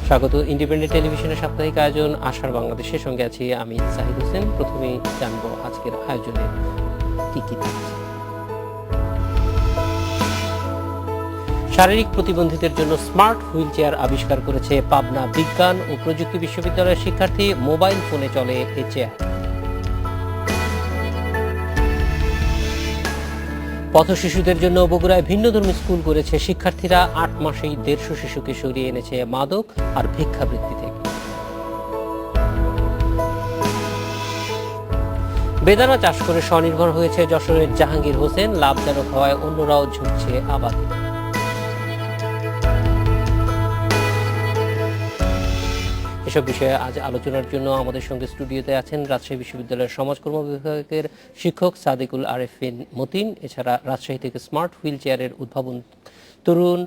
স্বাগত ইন্ডিপেন্ডেন্ট টেলিভিশনের সাপ্তাহিক আয়োজন আশার বাংলাদেশের সঙ্গে আছি আমি সাহিদ হোসেন। প্রথমেই জানবো আজকের আয়োজনে কি কি থাকছে। শারীরিক প্রতিবন্ধীদের জন্য স্মার্ট হুইল চেয়ার আবিষ্কার করেছে পাবনা বিজ্ঞান ও প্রযুক্তি বিশ্ববিদ্যালয়ের শিক্ষার্থী। মোবাইল ফোনে চলে এই চেয়ার। পথ শিশুদের জন্য বগুড়ায় ভিন্নধর্মী স্কুল করেছে শিক্ষার্থীরা। ৮ মাসেই ১৫০ শিশুকে সরিয়ে এনেছে মাদক আর ভিক্ষাবৃত্তি থেকে। বেদানা চাষ করে স্বনির্ভর হয়েছে যশোরের জাহাঙ্গীর হোসেন। লাভজনক হওয়ায় অন্যরাও ঝুঁকছে আবাদে। এসব বিষয়ে আজ আলোচনার জন্য আমাদের সঙ্গে স্টুডিওতে আছেন রাজশাহী বিশ্ববিদ্যালয়ের সমাজকর্ম বিভাগের শিক্ষক সাদিকুল আরেফিন মতিন। এছাড়া রাজশাহী থেকে স্মার্ট হুইল চেয়ারের উদ্ভাবন তরুণ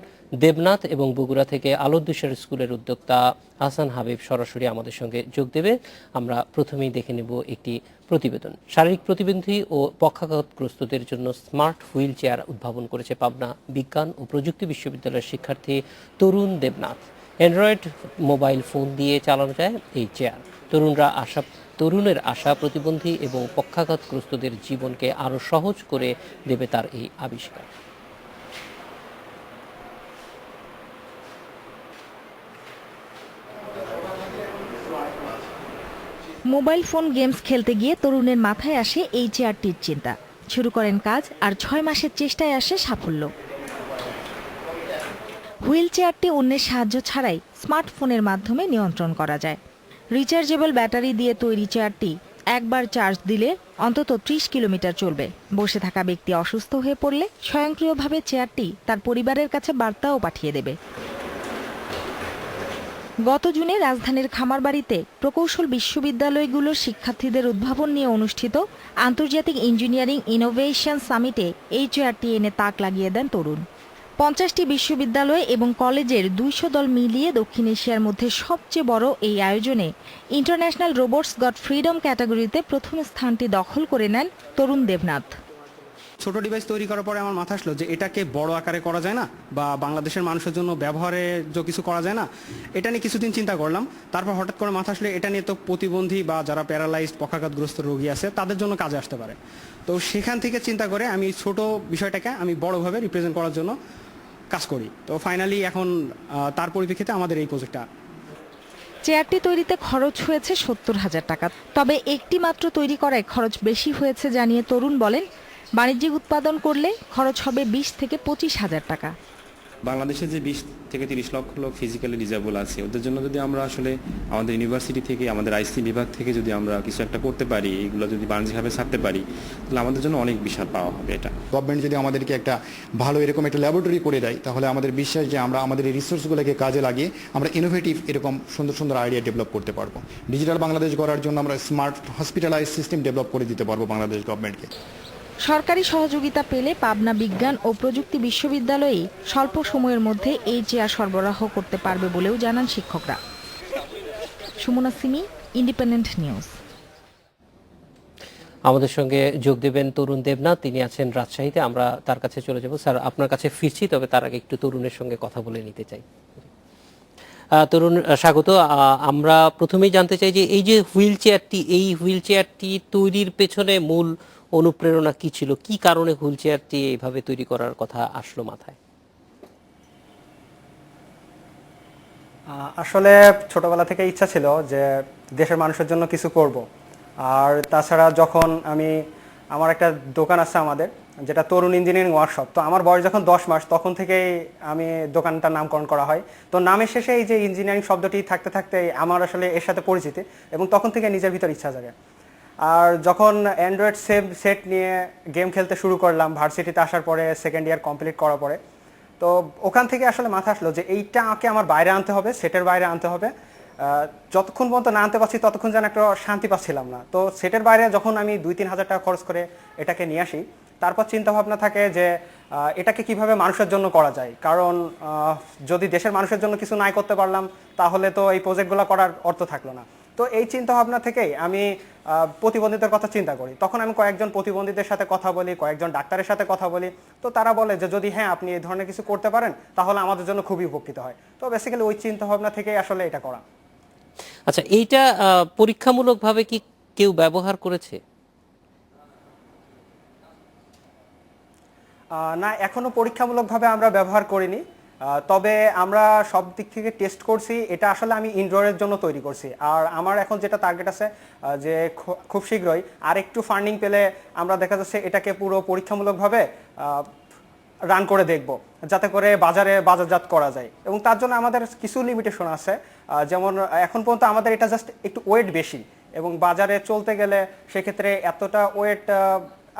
দেবনাথ এবং বগুড়া থেকে আলোদ্দিশার স্কুলের উদ্যোক্তা হাসান হাবিব সরাসরি আমাদের সঙ্গে যোগ দেবে। আমরা প্রথমেই দেখে নেব একটি প্রতিবেদন। শারীরিক প্রতিবন্ধী ও পক্ষাঘাতগ্রস্তদের জন্য স্মার্ট হুইল চেয়ার উদ্ভাবন করেছে পাবনা বিজ্ঞান ও প্রযুক্তি বিশ্ববিদ্যালয়ের শিক্ষার্থী তরুণ দেবনাথ। অ্যান্ড্রয়েড মোবাইল ফোন দিয়ে চালানো যায় এই চেয়ার। তরুণের আশা প্রতিবন্ধী এবং পক্ষাঘাতগ্রস্তদের জীবনকে আরও সহজ করে দেবে তার এই আবিষ্কার। মোবাইল ফোন গেমস খেলতে গিয়ে তরুণের মাথায় আসে এই চেয়ারটির চিন্তা। শুরু করেন কাজ, আর ৬ মাসের চেষ্টায় আসে সাফল্য। হুইল চেয়ারটি অন্যের সাহায্য ছাড়াই স্মার্টফোনের মাধ্যমে নিয়ন্ত্রণ করা যায়। রিচার্জেবল ব্যাটারি দিয়ে তৈরি চেয়ারটি একবার চার্জ দিলে অন্তত ৩০ কিলোমিটার চলবে। বসে থাকা ব্যক্তি অসুস্থ হয়ে পড়লে স্বয়ংক্রিয়ভাবে চেয়ারটি তার পরিবারের কাছে বার্তাও পাঠিয়ে দেবে। গত জুনে রাজধানীর খামারবাড়িতে প্রকৌশল বিশ্ববিদ্যালয়গুলোর শিক্ষার্থীদের উদ্ভাবন নিয়ে অনুষ্ঠিত আন্তর্জাতিক ইঞ্জিনিয়ারিং ইনোভেশন সামিটে এই চেয়ারটি এনে তাক লাগিয়ে দেন তরুণ। ৫০টি বিশ্ববিদ্যালয় এবং কলেজের ২০০ দল মিলিয়ে দক্ষিণ এশিয়ার মধ্যে সবচেয়ে বড় এই আয়োজনে ইন্টারন্যাশনাল রোবটস গট ফ্রিডম ক্যাটাগরিতে প্রথম স্থানটি দখল করে নেন তরুণ দেবনাথ। ছোট ডিভাইস তৈরি করার পরে আমার মাথা আসলো যে এটাকে বড় আকারে করা যায় না, বা বাংলাদেশের মানুষের জন্য ব্যবহারে কিছু করা যায় না। এটা নিয়ে কিছুদিন চিন্তা করলাম। তারপর হঠাৎ করে মাথা আসলে এটা নিয়ে তো প্রতিবন্ধী বা যারা প্যারালাইজড পক্ষাঘাতগ্রস্ত রোগী আছে তাদের জন্য কাজে আসতে পারে। তো সেখান থেকে চিন্তা করে আমি ছোট বিষয়টাকে আমি বড়ভাবে রিপ্রেজেন্ট করার জন্য কাজ করি। তো ফাইনালি এখন তার পরিপ্রেক্ষিতে আমাদের এই প্রজেক্টটা। চেয়ারটি তৈরিতে খরচ হয়েছে ৭০,০০০ টাকা। তবে একটি মাত্র তৈরি করায় খরচ বেশি হয়েছে জানিয়ে তরুণ বলেন, বাণিজ্যিক উৎপাদন করলে খরচ হবে ২০ থেকে ২৫,০০০ টাকা। বাংলাদেশে যে ২০ থেকে ৩০ লক্ষ লোক ফিজিক্যালি ডিজেবল আছে, ওদের জন্য যদি আমরা আসলে আমাদের ইউনিভার্সিটি থেকে, আমাদের আইসি বিভাগ থেকে যদি আমরা কিছু একটা করতে পারি, এগুলো যদি বাণিজ্যিকভাবে ছাড়তে পারি, তাহলে আমাদের জন্য অনেক বিশাল পাওয়া হবে। এটা গভর্নমেন্ট যদি আমাদেরকে একটা ভালো এরকম একটা ল্যাবরেটরি করে দেয়, তাহলে আমাদের বিশ্বাস যে আমরা আমাদের এই রিসোর্সগুলোকে কাজে লাগিয়ে আমরা ইনোভেটিভ এরকম সুন্দর সুন্দর আইডিয়া ডেভেলপ করতে পারবো। ডিজিটাল বাংলাদেশ গড়ার জন্য আমরা স্মার্ট হসপিটালাইজ সিস্টেম ডেভেলপ করে দিতে পারবো বাংলাদেশ গভর্নমেন্টকে। সরকারি সহযোগিতা পেলে পাবনা বিজ্ঞান ও প্রযুক্তি বিশ্ববিদ্যালয়ে স্বল্প সময়ের মধ্যে এই চেয়ার সরবরাহ করতে পারবে বলেও জানান শিক্ষকরা। Sumana Simi, independent news. আমাদের সঙ্গে যোগ দেবেন তরুণ দেবনাথ, তিনি আছেন রাজশাহীতে। আমরা তার কাছে চলে যাব। স্যার, আপনার কাছে ফিরছি, তবে তার আগে একটু তরুণের সঙ্গে কথা বলে নিতে চাই। তরুণ, স্বাগত। আমরা প্রথমেই জানতে চাই যে এই যে হুইল চেয়ারটি তৈরির পেছনে মূল অনুপ্রেরণা কি ছিল? কি কারণে হুইল চেয়ারটি এইভাবে তৈরি করার কথা আসলো মাথায়? আসলে ছোটবেলা থেকে ইচ্ছা ছিল যে দেশের মানুষের জন্য কিছু করব। আর তাছাড়া যখন আমার একটা দোকান আছে আমাদের, যেটা তরুণ ইঞ্জিনিয়ারিং ওয়ার্কশপ। তো আমার বয়স যখন 10 মাস, তখন থেকেই আমি দোকানটার নামকরণ করা হয়। তো নামের শেষে এই যে ইঞ্জিনিয়ারিং শব্দটি থাকতে থাকতে আমার আসলে এর সাথে পরিচিতি, এবং তখন থেকে নিজের ভিতর ইচ্ছা জাগে। আর যখন অ্যান্ড্রয়েড সেট নিয়ে গেম খেলতে শুরু করলাম ভার্সিটিতে আসার পরে, সেকেন্ড ইয়ার কমপ্লিট করার পরে, তো ওখান থেকে আসলে মাথা আসলো যে এইটাকে আমার বাইরে আনতে হবে, সেটের বাইরে আনতে হবে। যতক্ষণ পর্যন্ত না আনতে পারছি ততক্ষণ যেন একটা শান্তি পাচ্ছিলাম না। তো সেটের বাইরে যখন আমি ২-৩ হাজার টাকা খরচ করে এটাকে নিয়ে আসি, তারপর চিন্তা ভাবনা থাকে যে এটাকে কিভাবে মানুষের জন্য করা যায়। কারণ যদি দেশের মানুষের জন্য কিছু নাই করতে পারলাম, তাহলে তো এই প্রজেক্টগুলো করার অর্থ থাকলো না। তো এই চিন্তা ভাবনা থেকেই আমি প্রতিবন্ধীদের কথা চিন্তা করি। তখন আমি কয়েকজন প্রতিবন্ধীদের সাথে কথা বলি, কয়েকজন ডাক্তারের সাথে কথা বলি। তো তারা বলে যে যদি হ্যাঁ আপনি এই ধরনের কিছু করতে পারেন তাহলে আমাদের জন্য খুবই উপকৃত হয়। তো বেসিক্যালি ওই চিন্তা ভাবনা থেকেই আসলে এটা করা। আচ্ছা, এইটা পরীক্ষামূলকভাবে কি কেউ ব্যবহার করেছে? না, এখনো পরীক্ষামূলকভাবে আমরা ব্যবহার করিনি। তবে আমরা সব দিক থেকে টেস্ট করছি। এটা আসলে আমি ইনডোরের জন্য তৈরি করছি। আর আমার এখন যেটা টার্গেট আছে যে খুব শীঘ্রই আর একটু ফান্ডিং পেলে আমরা দেখা যাচ্ছে এটাকে পুরো পরীক্ষামূলকভাবে রান করে দেখব, যাতে করে বাজারে বাজারজাত করা যায়। এবং তার জন্য আমাদের কিছু লিমিটেশন আছে। যেমন এখন পর্যন্ত আমাদের এটা জাস্ট একটু ওয়েট বেশি, এবং বাজারে চলতে গেলে সেক্ষেত্রে এতটা ওয়েট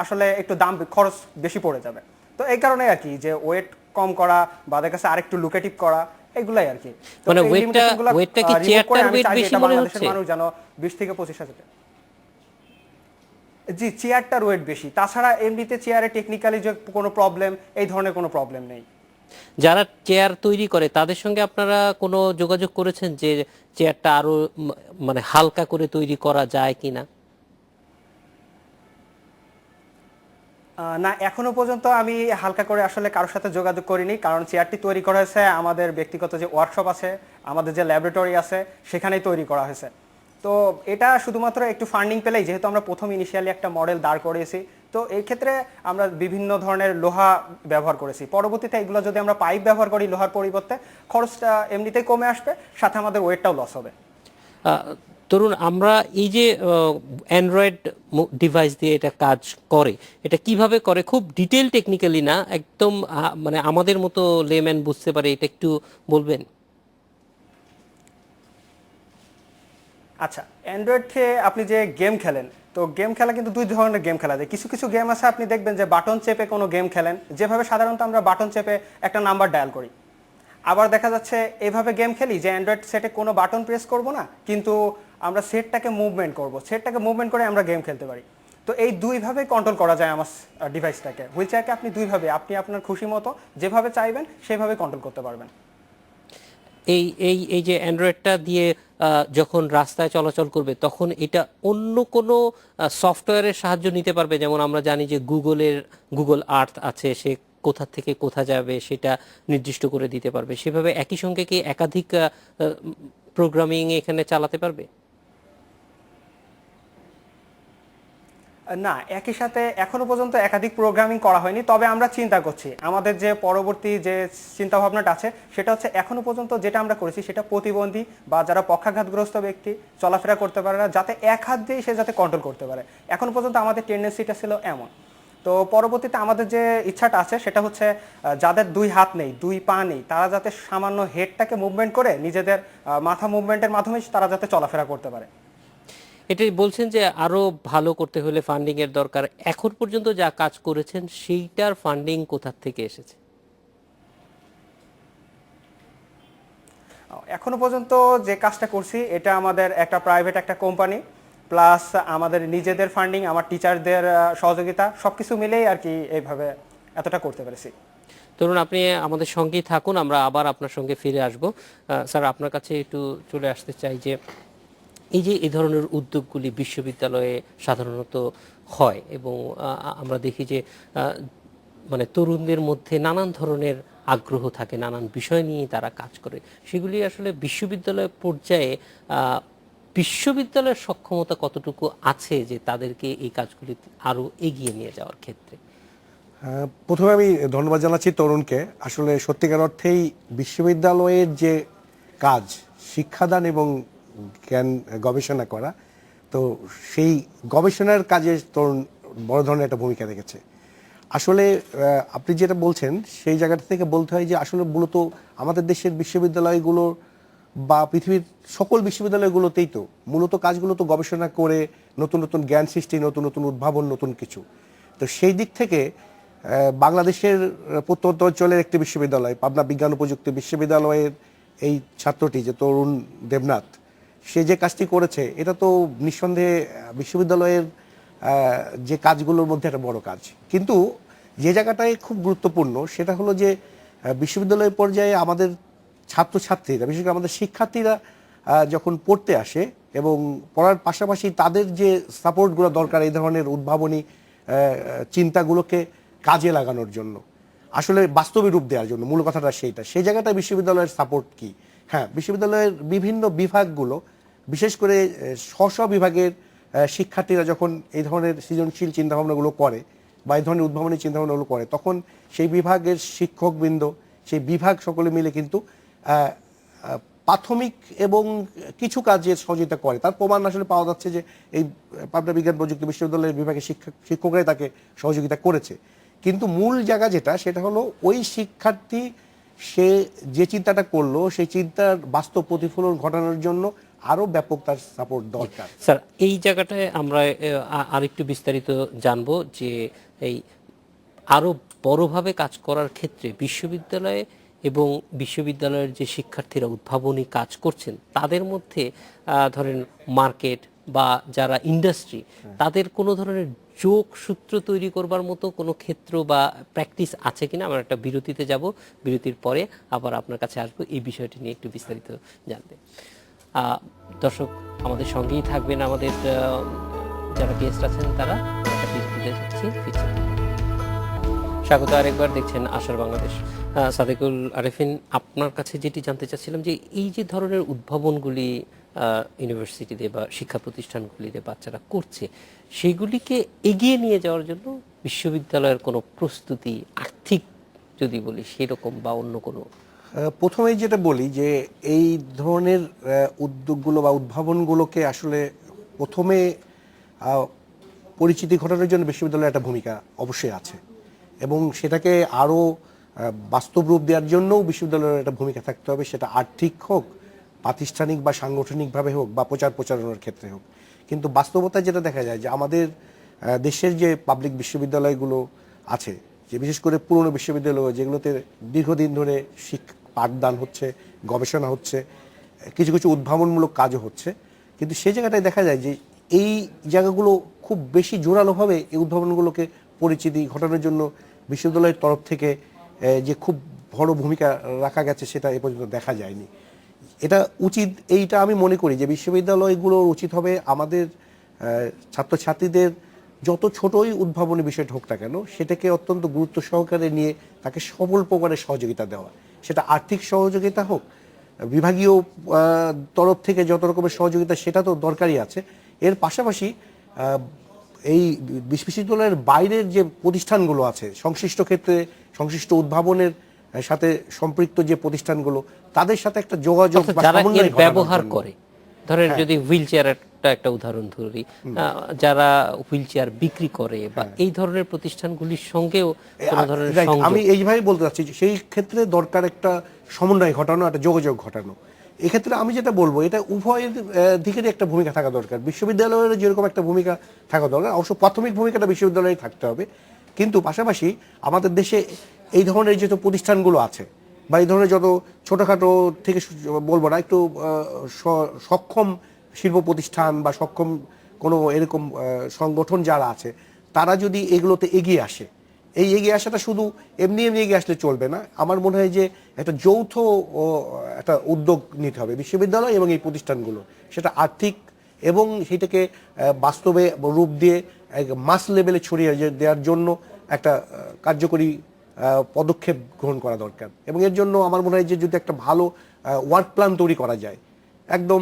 আসলে একটু দাম খরচ বেশি পড়ে যাবে। তো এই কারণে আর কি যে ওয়েট কম করা বা দেখা যাচ্ছে আরেকটু লুকেটিভ করা, এগুলাই আর কি। মানে ওয়েটটা কি চেয়ারটার ওয়েট বেশি মনে হচ্ছে? মানুষ জানো 20 থেকে 25,000। জি, চেয়ারটার ওয়েট বেশি। তাছাড়া এমনিতে চেয়ারে টেকনিক্যালি যে কোনো প্রবলেম, এই ধরনের কোনো প্রবলেম নেই। যারা চেয়ার তৈরি করে তাদের সঙ্গে আপনারা কোনো যোগাযোগ করেছেন যে চেয়ারটা আরো মানে হালকা করে তৈরি করা যায় কিনা? না, এখনো পর্যন্ত আমি হালকা করে আসলে কারোর সাথে যোগাযোগ করিনি, কারণ চেয়ারটি তৈরি করা হয়েছে আমাদের ব্যক্তিগত যে ওয়ার্কশপ আছে, আমাদের যে ল্যাবরেটরি আছে, সেখানেই তৈরি করা হয়েছে। তো এটা শুধুমাত্র একটু ফান্ডিং পেলেই, যেহেতু আমরা প্রথম ইনিশিয়ালি একটা মডেল দাঁড় করিয়েছি, তো এই ক্ষেত্রে আমরা বিভিন্ন ধরনের লোহা ব্যবহার করেছি। পরবর্তীতে এগুলো যদি আমরা পাইপ ব্যবহার করি লোহার পরিবর্তে, খরচটা এমনিতেই কমে আসবে, সাথে আমাদের ওয়েটটাও লস হবে। তরুণ, আমরা এই যে অ্যান্ড্রয়েড ডিভাইস দিয়ে এটা কাজ করে, এটা কিভাবে করে খুব ডিটেল টেকনিক্যালি না, একদম মানে আমাদের মতো লেম্যান বুঝতে পারে, এটা একটু বলবেন? আচ্ছা, অ্যান্ড্রয়েডে আপনি যে গেম খেলেন, তো গেম খেলা কিন্তু দুই ধরনের গেম খেলা যায়। কিছু কিছু গেম আছে আপনি দেখবেন যে বাটন চেপে কোনো গেম খেলেন, যেভাবে সাধারণত আমরা বাটন চেপে একটা নাম্বার ডায়াল করি। আবার দেখা যাচ্ছে এভাবে গেম খেলি যে অ্যান্ড্রয়েড সেটে কোনো বাটন প্রেস করব না, কিন্তু আমরা সেটটাকে মুভমেন্ট করব, সেটটাকে মুভমেন্ট করে আমরা গেম খেলতে পারি। তো এই দুইভাবে কন্ট্রোল করা যায় আমার ডিভাইসটাকে। হুইল চেয়ারকে আপনি দুইভাবে, আপনি আপনার খুশি মতো যেভাবে চাইবেন সেভাবে কন্ট্রোল করতে পারবেন। এই এই এই যে অ্যান্ড্রয়েডটা দিয়ে যখন রাস্তায় চলাচল করবে তখন এটা অন্য কোনো সফটওয়্যারের সাহায্য নিতে পারবে? যেমন আমরা জানি যে গুগল আর্থ আছে, সে কোথা থেকে কোথা যাবে সেটা নির্দিষ্ট করে দিতে পারবে। সেভাবে একই সঙ্গে কি একাধিক প্রোগ্রামিং এখানে চালাতে পারবে? না, একই সাথে এখনো পর্যন্ত একাধিক প্রোগ্রামিং করা হয়নি। তবে আমরা চিন্তা করছি, আমাদের যে পরবর্তী যে চিন্তা ভাবনাটা আছে সেটা হচ্ছে এখনো পর্যন্ত যেটা আমরা করেছি সেটা প্রতিবন্ধী বা যারা পক্ষাঘাতগ্রস্ত ব্যক্তি চলাফেরা করতে পারে না, যাতে এক হাত দিয়ে সে যাতে কন্ট্রোল করতে পারে। এখনো পর্যন্ত আমাদের টেন্ডেন্সিটা ছিল এমন। তো পরবর্তীতে আমাদের যে ইচ্ছাটা আছে সেটা হচ্ছে যাদের দুই হাত নেই, দুই পা নেই, তারা যাতে সামান্য হেডটাকে মুভমেন্ট করে নিজেদের মাথা মুভমেন্টের মাধ্যমে তারা যাতে চলাফেরা করতে পারে। এটাই বলছেন যে আরো ভালো করতে হলে ফান্ডিং এর দরকার। এখন পর্যন্ত যা কাজ করেছেন সেইটার ফান্ডিং কোথা থেকে এসেছে? এখনো পর্যন্ত যে কাজটা করছি এটা আমাদের একটা প্রাইভেট একটা কোম্পানি, প্লাস আমাদের নিজেদের ফান্ডিং, আমার টিচারদের সহযোগিতা, সবকিছু মিলেই আর কি এইভাবে এতটা করতে পেরেছি। ধরুন, আপনি আমাদের সঙ্গেই থাকুন, আমরা আবার আপনার সঙ্গে ফিরে আসব। স্যার, আপনার কাছে একটু চলে আসতে চাই যে এই যে এই ধরনের উদ্যোগগুলি বিশ্ববিদ্যালয়ে সাধারণত হয় এবং আমরা দেখি যে মানে তরুণদের মধ্যে নানান ধরনের আগ্রহ থাকে, নানান বিষয় নিয়ে তারা কাজ করে, সেগুলি আসলে বিশ্ববিদ্যালয় পর্যায়ে বিশ্ববিদ্যালয়ের সক্ষমতা কতটুকু আছে যে তাদেরকে এই কাজগুলি আরো এগিয়ে নিয়ে যাওয়ার ক্ষেত্রে? প্রথমে আমি ধন্যবাদ জানাচ্ছি তরুণকে। আসলে সত্যিকার অর্থেই বিশ্ববিদ্যালয়ের যে কাজ, শিক্ষাদান এবং জ্ঞান গবেষণা করা, তো সেই গবেষণার কাজে তরুণ বড় ধরনের একটা ভূমিকা রেখেছে। আসলে আপনি যেটা বলছেন সেই জায়গাটা থেকে বলতে হয় যে আসলে মূলত আমাদের দেশের বিশ্ববিদ্যালয়গুলো বা পৃথিবীর সকল বিশ্ববিদ্যালয়গুলোতেই তো মূলত কাজগুলো তো গবেষণা করে নতুন নতুন জ্ঞান সৃষ্টি, নতুন নতুন উদ্ভাবন, নতুন কিছু। তো সেই দিক থেকে বাংলাদেশের প্রত্যন্ত অঞ্চলের একটি বিশ্ববিদ্যালয়, পাবনা বিজ্ঞান ও প্রযুক্তি বিশ্ববিদ্যালয়ের এই ছাত্রটি যে তরুণ দেবনাথ, সে যে কাজটি করেছে এটা তো নিঃসন্দেহে বিশ্ববিদ্যালয়ের যে কাজগুলোর মধ্যে একটা বড় কাজ। কিন্তু যে জায়গাটায় খুব গুরুত্বপূর্ণ সেটা হলো যে বিশ্ববিদ্যালয় পর্যায়ে আমাদের ছাত্রছাত্রীরা, বিশেষ করে আমাদের শিক্ষার্থীরা যখন পড়তে আসে এবং পড়ার পাশাপাশি তাদের যে সাপোর্টগুলো দরকার এই ধরনের উদ্ভাবনী চিন্তাগুলোকে কাজে লাগানোর জন্য, আসলে বাস্তবে রূপ দেওয়ার জন্য, মূল কথাটা সেইটা। সেই জায়গাটা বিশ্ববিদ্যালয়ের সাপোর্ট কি? হ্যাঁ, বিশ্ববিদ্যালয়ের বিভিন্ন বিভাগগুলো, বিশেষ করে স্ব বিভাগের শিক্ষার্থীরা যখন এই ধরনের সৃজনশীল চিন্তাভাবনাগুলো করে বা এই ধরনের উদ্ভাবনী চিন্তাভাবনাগুলো করে, তখন সেই বিভাগের শিক্ষকবৃন্দ, সেই বিভাগ সকলে মিলে কিন্তু প্রাথমিক এবং কিছু কাজের সহযোগিতা করে। তার প্রমাণ আসলে পাওয়া যাচ্ছে যে এই পাবনা বিজ্ঞান প্রযুক্তি বিশ্ববিদ্যালয়ের বিভাগের শিক্ষকরাই তাকে সহযোগিতা করেছে। কিন্তু মূল জায়গা যেটা, সেটা হলো ওই শিক্ষার্থী সে যে চিন্তাটা করলো সেই চিন্তার বাস্তব প্রতিফলন ঘটানোর জন্য আরো ব্যাপক তার সাপোর্ট দরকার। স্যার, এই জায়গাটায় আমরা আরেকটু বিস্তারিত জানবো যে এই আরো বড়ভাবে কাজ করার ক্ষেত্রে বিশ্ববিদ্যালয়ে এবং বিশ্ববিদ্যালয়ের যে শিক্ষার্থীরা উদ্ভাবনী কাজ করছেন তাদের মধ্যে ধরেন মার্কেট বা যারা ইন্ডাস্ট্রি, তাদের কোনো ধরনের যোগ সূত্র তৈরি করবার মতো কোনো ক্ষেত্র বা প্র্যাকটিস আছে কিনা? আমরা একটা বিরতিতে যাব, বিরতির পরে আবার আপনার কাছে আসবো এই বিষয়টি নিয়ে একটু বিস্তারিত জানতে। দর্শক আমাদের সঙ্গেই থাকবেন, আমাদের যারা গেস্ট আছেন তারা। বিরতিতে যাচ্ছি, ফিরছি। স্বাগত আরেকবার, দেখছেন আশার বাংলাদেশ। সাদেকুল আরেফিন, আপনার কাছে যেটি জানতে চাচ্ছিলাম যে এই যে ধরনের উদ্ভাবনগুলি ইউনিভার্সিটিতে বা শিক্ষা প্রতিষ্ঠানগুলিতে বাচ্চারা করছে, সেগুলিকে এগিয়ে নিয়ে যাওয়ার জন্য বিশ্ববিদ্যালয়ের কোনো প্রস্তুতি, আর্থিক যদি বলি সেরকম বা অন্য কোনো? প্রথমেই যেটা বলি যে এই ধরনের উদ্যোগগুলো বা উদ্ভাবনগুলোকে আসলে প্রথমে পরিচিতি ঘটানোর জন্য বিশ্ববিদ্যালয়ের একটা ভূমিকা অবশ্যই আছে, এবং সেটাকে আরও বাস্তব রূপ দেওয়ার জন্যও বিশ্ববিদ্যালয়ের একটা ভূমিকা থাকতে হবে, সেটা আর্থিক হোক, প্রাতিষ্ঠানিক বা সাংগঠনিকভাবে হোক, বা প্রচারণার ক্ষেত্রে হোক। কিন্তু বাস্তবতা যেটা দেখা যায় যে আমাদের দেশের যে পাবলিক বিশ্ববিদ্যালয়গুলো আছে, যে বিশেষ করে পুরনো বিশ্ববিদ্যালয় যেগুলোতে দীর্ঘদিন ধরে পাঠদান হচ্ছে, গবেষণা হচ্ছে, কিছু কিছু উদ্ভাবনমূলক কাজও হচ্ছে, কিন্তু সেই জায়গাটায় দেখা যায় যে এই জায়গাগুলো খুব বেশি জোরালোভাবে এই উদ্ভাবনগুলোকে পরিচিতি ঘটানোর জন্য বিশ্ববিদ্যালয়ের তরফ থেকে যে খুব বড় ভূমিকা রাখা গেছে সেটা এ পর্যন্ত দেখা যায়নি। এটা উচিত, এইটা আমি মনে করি যে বিশ্ববিদ্যালয়গুলোর উচিত হবে আমাদের ছাত্রছাত্রীদের যত ছোটই উদ্ভাবনী বিষয়টা হোক না কেন, সেটাকে অত্যন্ত গুরুত্ব সহকারে নিয়ে তাকে সবল প্রকারের সহযোগিতা দেওয়া। সেটা আর্থিক সহযোগিতা হোক, বিভাগীয় তরফ থেকে যত রকমের সহযোগিতা সেটা তো দরকারই আছে। এর পাশাপাশি এই বিশ্ববিদ্যালয়ের বাইরের যে প্রতিষ্ঠানগুলো আছে, সংশ্লিষ্ট ক্ষেত্রে সংশ্লিষ্ট উদ্ভাবনের সাথে সম্পৃক্ত যে প্রতিষ্ঠানগুলো, তাদের সাথে একটা যোগাযোগ যারা এর ব্যবহার করে, ধরেন যদি হুইল চেয়ারটা একটা উদাহরণ ধরি, যারা হুইল চেয়ার বিক্রি করে বা এই ধরনের প্রতিষ্ঠানগুলির সঙ্গেও কোনো ধরনের সংযোগ, আমি এইভাবেই বলতে চাচ্ছি সেই ক্ষেত্রে দরকার একটা সমন্বয় ঘটানো, একটা যোগাযোগ ঘটানো। এক্ষেত্রে আমি যেটা বলবো, এটা উভয়ের দিকেরই একটা ভূমিকা থাকা দরকার। বিশ্ববিদ্যালয়ের যেরকম একটা ভূমিকা থাকা দরকার, অবশ্য প্রাথমিক ভূমিকাটা বিশ্ববিদ্যালয়ে থাকতে হবে, কিন্তু পাশাপাশি আমাদের দেশে এই ধরনের যত প্রতিষ্ঠানগুলো আছে বা এই ধরনের যত ছোটোখাটো থেকে বলবো না, একটু সক্ষম শিল্প প্রতিষ্ঠান বা সক্ষম কোনো এরকম সংগঠন যারা আছে, তারা যদি এগুলোতে এগিয়ে আসে, এই এগিয়ে আসাটা শুধু এমনি এমনি এগিয়ে আসলে চলবে না। আমার মনে হয় যে একটা যৌথ একটা উদ্যোগ নিতে হবে বিশ্ববিদ্যালয় এবং এই প্রতিষ্ঠানগুলো, সেটা আর্থিক এবং সেটাকে বাস্তবে রূপ দিয়ে মাস লেভেলে ছড়িয়ে দেওয়ার জন্য একটা কার্যকরী পদক্ষেপ গ্রহণ করা দরকার। এবং এর জন্য আমার মনে হয় যে যদি একটা ভালো ওয়ার্ক প্ল্যান তৈরি করা যায়, একদম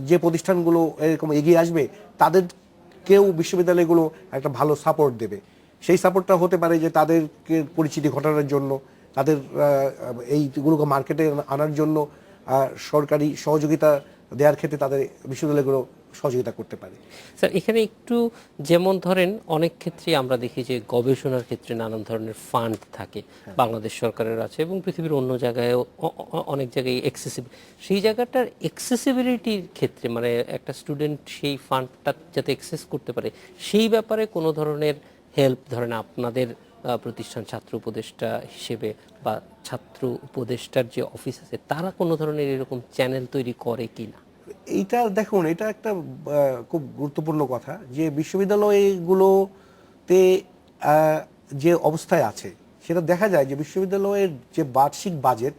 যে প্রতিষ্ঠানগুলো এরকম এগিয়ে আসবে তাদেরকেও বিশ্ববিদ্যালয়গুলো একটা ভালো সাপোর্ট দেবে। সেই সাপোর্টটা হতে পারে যে তাদেরকে পরিচিতি ঘটানোর জন্য, তাদের এইগুলোকে মার্কেটে আনার জন্য সরকারি সহযোগিতা দেওয়ার ক্ষেত্রে তাদের বিশ্ববিদ্যালয়গুলো সহযোগিতা করতে পারে। স্যার, এখানে একটু যেমন ধরেন অনেক ক্ষেত্রে আমরা দেখি যে গবেষণার ক্ষেত্রে নানান ধরনের ফান্ড থাকে, বাংলাদেশ সরকারের আছে এবং পৃথিবীর অন্য জায়গায়ও অনেক জায়গায় অ্যাক্সেসিবল। সেই জায়গাটার অ্যাক্সেসিবিলিটির ক্ষেত্রে মানে একটা স্টুডেন্ট সেই ফান্ডটা যাতে অ্যাক্সেস করতে পারে, সেই ব্যাপারে কোনো ধরনের হেল্প, ধরেন আপনাদের প্রতিষ্ঠান ছাত্র উপদেষ্টা হিসেবে বা ছাত্র উপদেষ্টার যে অফিস আছে, তারা কোনো ধরনের এরকম চ্যানেল তৈরি করে কি না? এইটা দেখুন, এটা একটা খুব গুরুত্বপূর্ণ কথা যে বিশ্ববিদ্যালয়গুলোতে যে অবস্থায় আছে সেটা দেখা যায় যে বিশ্ববিদ্যালয়ের যে বার্ষিক বাজেট,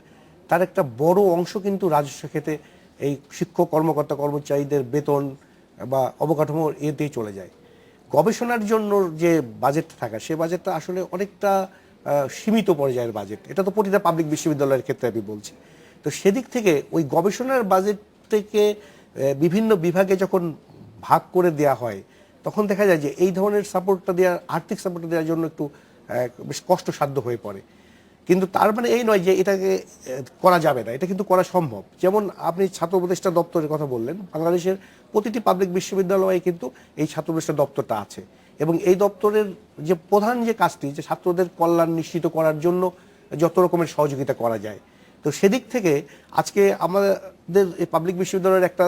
তার একটা বড় অংশ কিন্তু রাজস্ব খাতে এই শিক্ষক কর্মকর্তা কর্মচারীদের বেতন বা অবকাঠামো এতেই চলে যায়। গবেষণার জন্য যে বাজেটটা থাকা, সে বাজেটটা আসলে অনেকটা সীমিত পর্যায়ের বাজেট। এটা তো প্রতিটা পাবলিক বিশ্ববিদ্যালয়ের ক্ষেত্রে আমি বলছি। তো সেদিক থেকে ওই গবেষণার বাজেট থেকে বিভিন্ন বিভাগে যখন ভাগ করে দেয়া হয়, তখন দেখা যায় যে এই ধরনের সাপোর্টটা দেওয়ার, আর্থিক সাপোর্টটা দেওয়ার জন্য একটু বেশ কষ্টসাধ্য হয়ে পড়ে। কিন্তু তার মানে এই নয় যে এটাকে করা যাবে না, এটা কিন্তু করা সম্ভব। যেমন আপনি ছাত্র উপদেষ্টা দপ্তরের কথা বললেন, বাংলাদেশের প্রতিটি পাবলিক বিশ্ববিদ্যালয়ে কিন্তু এই ছাত্র উপদেষ্টা দপ্তরটা আছে, এবং এই দপ্তরের যে প্রধান যে কাজটি, যে ছাত্রদের কল্যাণ নিশ্চিত করার জন্য যত রকমের সহযোগিতা করা যায়। তো সেদিক থেকে আজকে আমাদের এই পাবলিক বিশ্ববিদ্যালয়ের একটা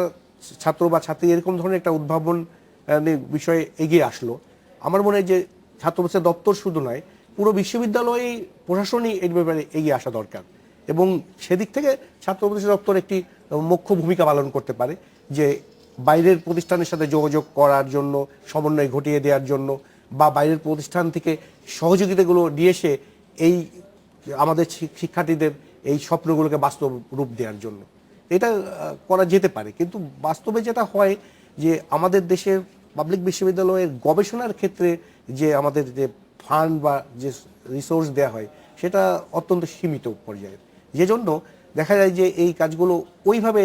ছাত্র বা ছাত্রী এরকম ধরনের একটা উদ্ভাবন বিষয়ে এগিয়ে আসলো, আমার মনে হয় যে ছাত্র উপদেষ্টা দপ্তর শুধু নয়, পুরো বিশ্ববিদ্যালয়ে প্রশাসনই এর ব্যাপারে এগিয়ে আসা দরকার। এবং সেদিক থেকে ছাত্র উপদেষ্টা দপ্তর একটি মুখ্য ভূমিকা পালন করতে পারে, যে বাইরের প্রতিষ্ঠানের সাথে যোগাযোগ করার জন্য, সমন্বয় ঘটিয়ে দেওয়ার জন্য, বা বাইরের প্রতিষ্ঠান থেকে সহযোগিতাগুলো নিয়ে এসে এই আমাদের শিক্ষার্থীদের এই স্বপ্নগুলোকে বাস্তব রূপ দেওয়ার জন্য এটা করা যেতে পারে। কিন্তু বাস্তবে যেটা হয় যে আমাদের দেশের পাবলিক বিশ্ববিদ্যালয়ের গবেষণার ক্ষেত্রে যে আমাদের যে ফান্ড বা যে রিসোর্স দেওয়া হয়, সেটা অত্যন্ত সীমিত পর্যায়ের। যে জন্য দেখা যায় যে এই কাজগুলো ওইভাবে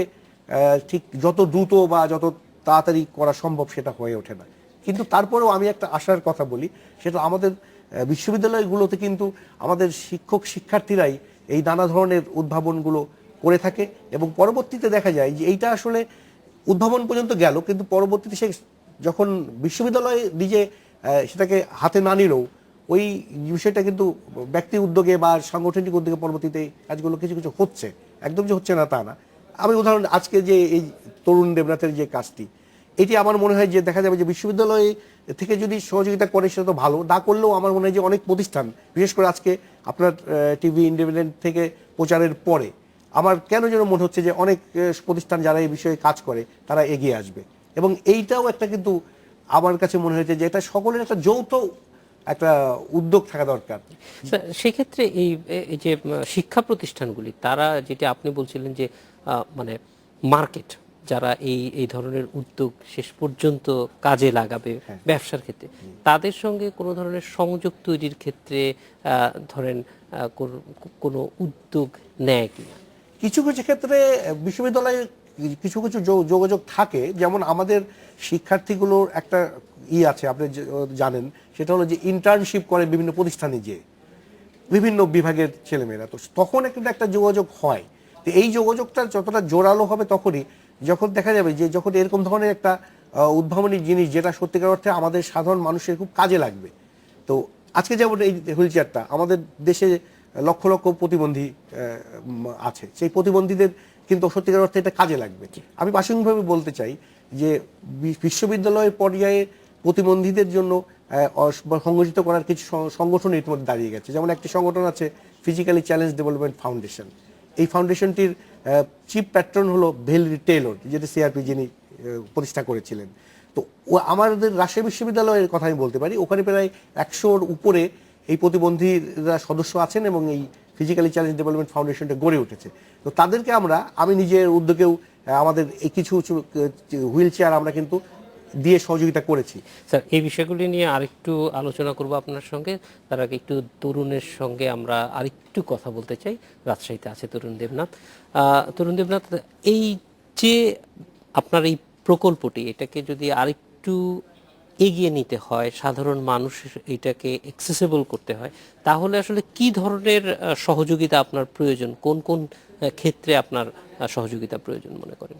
ঠিক যত দ্রুত বা যত তাড়াতাড়ি করা সম্ভব সেটা হয়ে ওঠে না। কিন্তু তারপরেও আমি একটা আশার কথা বলি, সেটা আমাদের বিশ্ববিদ্যালয়গুলোতে কিন্তু আমাদের শিক্ষক শিক্ষার্থীরাই এই নানা ধরনের উদ্ভাবনগুলো করে থাকে, এবং পরবর্তীতে দেখা যায় যে এইটা আসলে উদ্ভাবন পর্যন্ত গেল, কিন্তু পরবর্তীতে সে যখন বিশ্ববিদ্যালয়ে নিজে সেটাকে হাতে না নিলেও ওই বিষয়টা কিন্তু ব্যক্তি উদ্যোগে বা সাংগঠনিক উদ্যোগে পরবর্তীতে কাজগুলো কিছু কিছু হচ্ছে, একদম যে হচ্ছে না তা না। আমি উদাহরণ, আজকে যে এই তরুণ দেবনাথের যে কাজটি, এটি আমার মনে হয় যে দেখা যাবে যে বিশ্ববিদ্যালয় থেকে যদি সহযোগিতা করে সেটা তো ভালো, না করলেও আমার মনে হয় যে অনেক প্রতিষ্ঠান, বিশেষ করে আজকে আপনার টিভি ইন্ডিপেন্ডেন্ট থেকে প্রচারের পরে আমার কেন যেন মনে হচ্ছে যে অনেক প্রতিষ্ঠান যারা এই বিষয়ে কাজ করে তারা এগিয়ে আসবে। এবং এইটাও একটা কিন্তু আমার কাছে মনে হয়েছে যে এটা সকলের একটা যৌথ একটা উদ্যোগ থাকা দরকার। সেক্ষেত্রে এই যে শিক্ষা প্রতিষ্ঠানগুলি, তারা যেটা আপনি বলছিলেন যে মানে মার্কেট, যারা এই ধরনের উদ্যোগ শেষ পর্যন্ত কাজে লাগাবে ব্যবসার ক্ষেত্রে, তাদের সঙ্গে কোনো ধরনের সংযোগ তৈরির ক্ষেত্রে ধরেন কোনো উদ্যোগ নেয় কিনা? কিছু কিছু ক্ষেত্রে বিশ্ববিদ্যালয়ে কিছু কিছু যোগাযোগ থাকে। যেমন আমাদের শিক্ষার্থীগুলোর একটা আছে, আপনি জানেন, সেটা হলো যে ইন্টার্নশিপ করে বিভিন্ন প্রতিষ্ঠানে, যে বিভিন্ন বিভাগের ছেলেমেয়েরা, তো তখন একটা যোগাযোগ হয়। তো এই যোগাযোগটা যতটা জোরালো হবে তখনই যখন দেখা যাবে যে যখন এরকম ধরনের একটা উদ্ভাবনী জিনিস যেটা সত্যিকার অর্থে আমাদের সাধারণ মানুষের খুব কাজে লাগবে। তো আজকে যেমন এই হুইল চেয়ারটা, আমাদের দেশে লক্ষ লক্ষ প্রতিবন্ধী আছে, সেই প্রতিবন্ধীদের কিন্তু সত্যিকার অর্থে এটা কাজে লাগবে। আমি প্রাসঙ্গিকভাবে বলতে চাই যে বিশ্ববিদ্যালয়ের পর্যায়ে প্রতিবন্ধীদের জন্য সংগঠিত করার কিছু সংগঠন ইতিমধ্যে দাঁড়িয়ে গেছে। যেমন একটি সংগঠন আছে ফিজিক্যালি চ্যালেঞ্জ ডেভেলপমেন্ট ফাউন্ডেশন। এই ফাউন্ডেশনটির চিফ প্যাট্রন হলো ভেলরি টেইলর, যেটা সিআরপি যিনি প্রতিষ্ঠা করেছিলেন। তো আমাদের রাজশাহী বিশ্ববিদ্যালয়ের কথা আমি বলতে পারি, ওখানে প্রায় 100-র উপরে এই প্রতিবন্ধীরা সদস্য আছেন, এবং এই ফিজিক্যালি চ্যালেঞ্জ ডেভেলপমেন্ট ফাউন্ডেশনটা গড়ে উঠেছে। তো তাদেরকে আমি নিজের উদ্যোগেও আমাদের এই কিছু হুইল চেয়ার আমরা কিন্তু দিয়ে সহযোগিতা করেছি। স্যার, এই বিষয়গুলি নিয়ে আরেকটু আলোচনা করব আপনার সঙ্গে। তার আগে একটু তরুণের সঙ্গে আমরা আরেকটু কথা বলতে চাই। রাজশাহীতে আছে তরুণ দেবনাথ। তরুণ দেবনাথ, এই যে আপনার এই প্রকল্পটি, এটাকে যদি আরেকটু এগিয়ে নিতে হয়, সাধারণ মানুষ এটাকে অ্যাক্সেসিবল করতে হয়, তাহলে আসলে কি ধরনের সহযোগিতা আপনার প্রয়োজন? কোন কোন ক্ষেত্রে আপনার সহযোগিতা প্রয়োজন মনে করেন?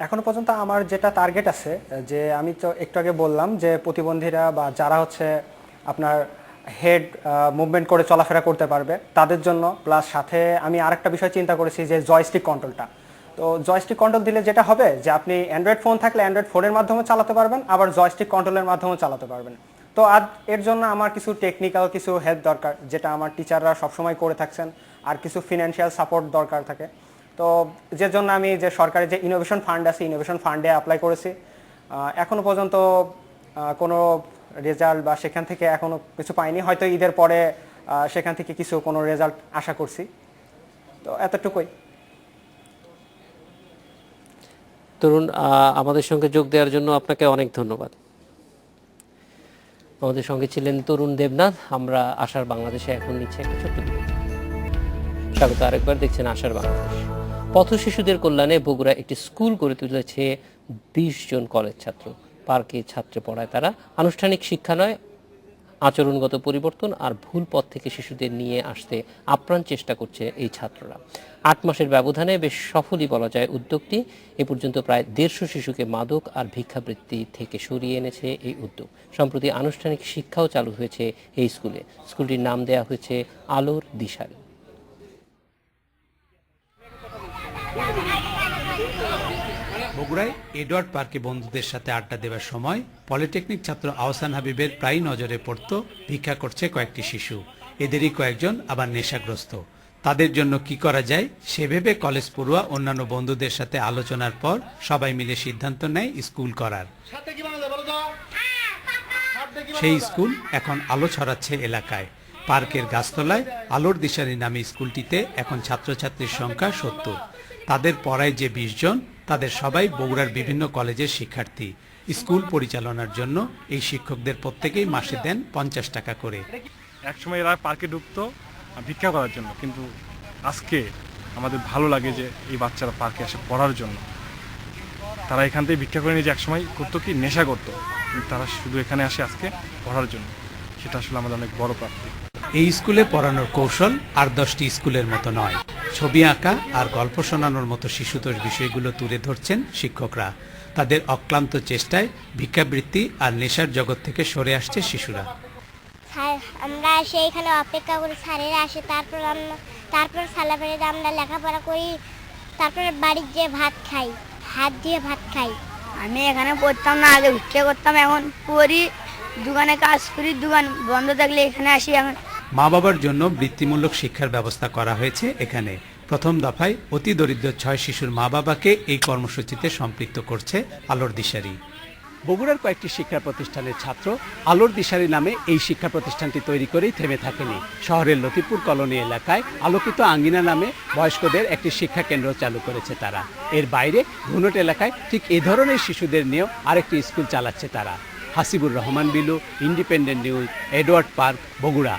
এখনো পর্যন্ত আমার যেটা টার্গেট আছে, যে আমি তো একটু আগে বললাম যে প্রতিবন্ধীরা বা যারা হচ্ছে আপনার হেড মুভমেন্ট করে চলাফেরা করতে পারবে তাদের জন্য, প্লাস সাথে আমি আরেকটা বিষয় চিন্তা করেছি যে জয়স্টিক কন্ট্রোলটা। তো জয়স্টিক কন্ট্রোল দিলে যেটা হবে যে আপনি অ্যান্ড্রয়েড ফোন থাকলে অ্যান্ড্রয়েড ফোনের মাধ্যমে চালাতে পারবেন, আবার জয়স্টিক কন্ট্রোলের মাধ্যমেও চালাতে পারবেন। তো এর জন্য আমার কিছু টেকনিক্যাল কিছু হেল্প দরকার, যেটা আমার টিচাররা সবসময় করে থাকছেন, আর কিছু ফিনান্সিয়াল সাপোর্ট দরকার থাকে। তো যে জন্য আমি যে সরকারি যে ইনোভেশন ফান্ড আছে, ইনোভেশন ফান্ডে অ্যাপ্লাই করেছি। এখনো পর্যন্ত কোনো রেজাল্ট বা সেখান থেকে এখনো কিছু পাইনি, হয়তো ঈদের পরে সেখান থেকে কোনো রেজাল্ট আশা করছি। তো এতটুকুই। তরুণ, আমাদের সঙ্গে যোগ দেওয়ার জন্য আপনাকে অনেক ধন্যবাদ। আমাদের সঙ্গে ছিলেন তরুণ দেবনাথ। আমরা আশার বাংলাদেশে এখন নিচ্ছে একটা ছোট্ট বিরতি। স্বাগত আরেকবার, দেখছেন আশার বাংলাদেশ। পথ শিশুদের কল্যাণে বগুড়া একটি স্কুল গড়ে তুলেছে 20 জন কলেজ ছাত্র। পার্কে ছাত্রে পড়ায় তারা। আনুষ্ঠানিক শিক্ষা নয়, আচরণগত পরিবর্তন আর ভুল পথ থেকে শিশুদের নিয়ে আসতে আপ্রাণ চেষ্টা করছে এই ছাত্ররা। 8 মাসের ব্যবধানে বেশ সফলই বলা যায় উদ্যোগটি। এ পর্যন্ত প্রায় 150 শিশুকে মাদক আর ভিক্ষাবৃত্তি থেকে সরিয়ে এনেছে এই উদ্যোগ। সম্প্রতি আনুষ্ঠানিক শিক্ষাও চালু হয়েছে এই স্কুলে। স্কুলটির নাম দেওয়া হয়েছে আলোর দিশারি। বগুড়ায় এডওয়ার্ড পার্কে বন্ধুদের সাথে আড্ডা দেওয়ার সময় পলিটেকনিক ছাত্র আহসান হাবিবের প্রায় নজরে পড়ত ভিক্ষা করছে কয়েকটি শিশু। এদেরই কয়েকজন আবার নেশাগ্রস্ত। তাদের জন্য কি করা যায় সে ভেবে কলেজ পড়ুয়া অন্যান্য বন্ধুদের সাথে আলোচনার পর সবাই মিলে সিদ্ধান্ত নেয় স্কুল করার। সেই স্কুল এখন আলো ছড়াচ্ছে এলাকায়। পার্কের গাছতলায় আলোর দিশারি নামে স্কুলটিতে এখন ছাত্রছাত্রীর সংখ্যা 70। তাদের পড়ায় যে 20 জন, তাদের সবাই বগুড়ার বিভিন্ন কলেজের শিক্ষার্থী। স্কুল পরিচালনার জন্য এই শিক্ষকদের প্রত্যেকেই মাসে দেন 50 টাকা করে। একসময় এরা পার্কে ঢুকতো ভিক্ষা করার জন্য, কিন্তু আজকে আমাদের ভালো লাগে যে এই বাচ্চারা পার্কে আসে পড়ার জন্য। তারা এখান থেকে ভিক্ষা করে নিয়ে যে একসময় করতো কি নেশা করতো, তারা শুধু এখানে আসে আজকে পড়ার জন্য। সেটা আসলে আমাদের অনেক বড় প্রাপ্তি। এই স্কুলে পড়ানোর কৌশল আর 10টি স্কুলের মতো নয়। ছবি আঁকা আর গল্প শোনানোর মতো শিশুতোষ বিষয়গুলো তুলে ধরছেন শিক্ষকরা। তাদের অক্লান্ত চেষ্টায় ভিক্ষাবৃত্তি আর নেশার জগৎ থেকে সরে আসছে শিশুরা। আমরা সেইখানে অপেক্ষা করি, স্যারেরা আসে, তারপর সালাবাড়িতে আমরা লেখাপড়া করি, তারপরে বাড়ির যে ভাত খাই, হাত দিয়ে ভাত খাই। আমি এখানে পড়তাম না, আগে ভিক্ষা করতাম, এখন পড়ি, দোকানে কাজ করি, দোকান বন্ধ থাকলে এখানে আসি। এখন মা বাবার জন্য বৃত্তিমূলক শিক্ষার ব্যবস্থা করা হয়েছে এখানে। প্রথম দফায় অতি দরিদ্র 6 শিশুর মা বাবাকে এই কর্মসূচিতে সম্পৃক্ত করছে আলোর দিশারি। বগুড়ার কয়েকটি শিক্ষা প্রতিষ্ঠানের ছাত্র আলোর দিশারি নামে এই শিক্ষা প্রতিষ্ঠানটি তৈরি করেই থেমে থাকেনি। শহরের লতিপুর কলোনি এলাকায় আলোকিত আঙ্গিনা নামে বয়স্কদের একটি শিক্ষা কেন্দ্র চালু করেছে তারা। এর বাইরে ঘুনট এলাকায় ঠিক এ ধরনের শিশুদের নিয়েও আরেকটি স্কুল চালাচ্ছে তারা। Hasibur Rahman Bilu, independent news, Edward park, Bogura.